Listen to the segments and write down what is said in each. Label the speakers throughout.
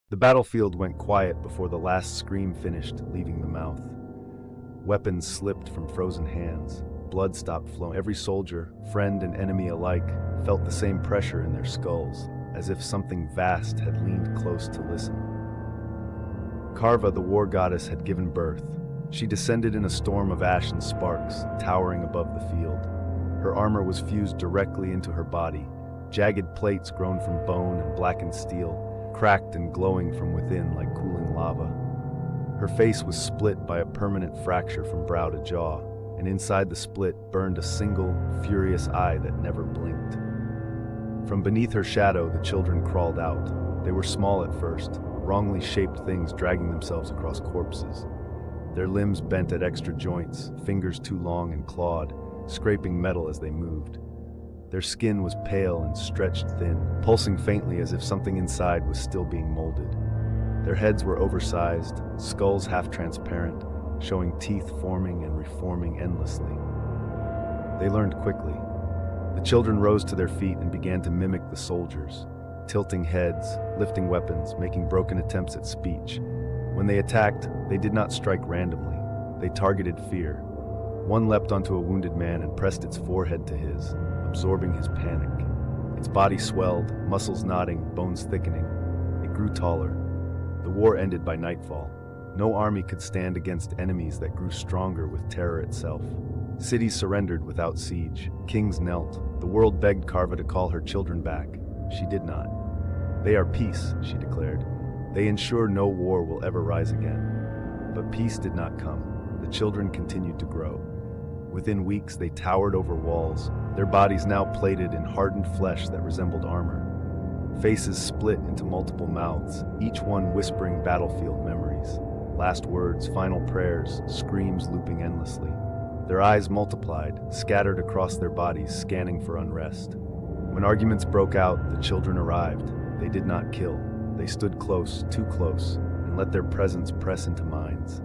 Speaker 1: The battlefield went quiet before the last scream finished, leaving the mouth. Weapons slipped from frozen hands. Blood stopped flowing. Every soldier, friend and enemy alike, felt the same pressure in their skulls, as if something vast had leaned close to listen. Karva, the war goddess, had given birth. She descended in a storm of ash and sparks, towering above the field. Her armor was fused directly into her body, jagged plates grown from bone and blackened steel, cracked and glowing from within like cooling lava. Her face was split by a permanent fracture from brow to jaw, and inside the split burned a single, furious eye that never blinked. From beneath her shadow, the children crawled out. They were small at first, wrongly shaped things dragging themselves across corpses. Their limbs bent at extra joints, fingers too long and clawed, scraping metal as they moved. Their skin was pale and stretched thin, pulsing faintly as if something inside was still being molded. Their heads were oversized, skulls half-transparent, showing teeth forming and reforming endlessly. They learned quickly. The children rose to their feet and began to mimic the soldiers, tilting heads, lifting weapons, making broken attempts at speech. When they attacked, they did not strike randomly. They targeted fear. One leapt onto a wounded man and pressed its forehead to his, absorbing his panic. Its body swelled, muscles knotting, bones thickening. It grew taller. The war ended by nightfall. No army could stand against enemies that grew stronger with terror itself. Cities surrendered without siege. Kings knelt. The world begged Karva to call her children back. She did not. "They are peace," she declared. "They ensure no war will ever rise again." But peace did not come. The children continued to grow. Within weeks, they towered over walls, their bodies now plated in hardened flesh that resembled armor. Faces split into multiple mouths, each one whispering battlefield memories. Last words, final prayers, screams looping endlessly. Their eyes multiplied, scattered across their bodies, scanning for unrest. When arguments broke out, the children arrived. They did not kill. They stood close, too close, and let their presence press into minds.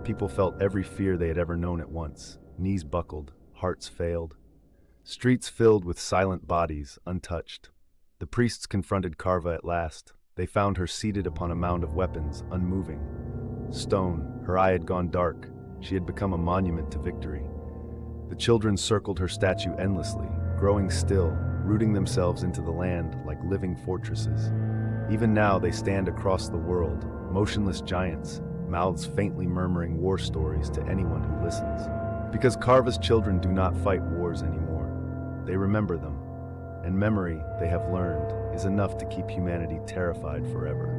Speaker 1: People felt every fear they had ever known at once. Knees buckled, hearts failed. Streets filled with silent bodies, untouched. The priests confronted Karva at last. They found her seated upon a mound of weapons, unmoving. Stone, her eye had gone dark. She had become a monument to victory. The children circled her statue endlessly, growing still, rooting themselves into the land like living fortresses. Even now they stand across the world, motionless giants, mouths faintly murmuring war stories to anyone who listens. Because Karva's children do not fight wars anymore. They remember them. And memory, they have learned, is enough to keep humanity terrified forever.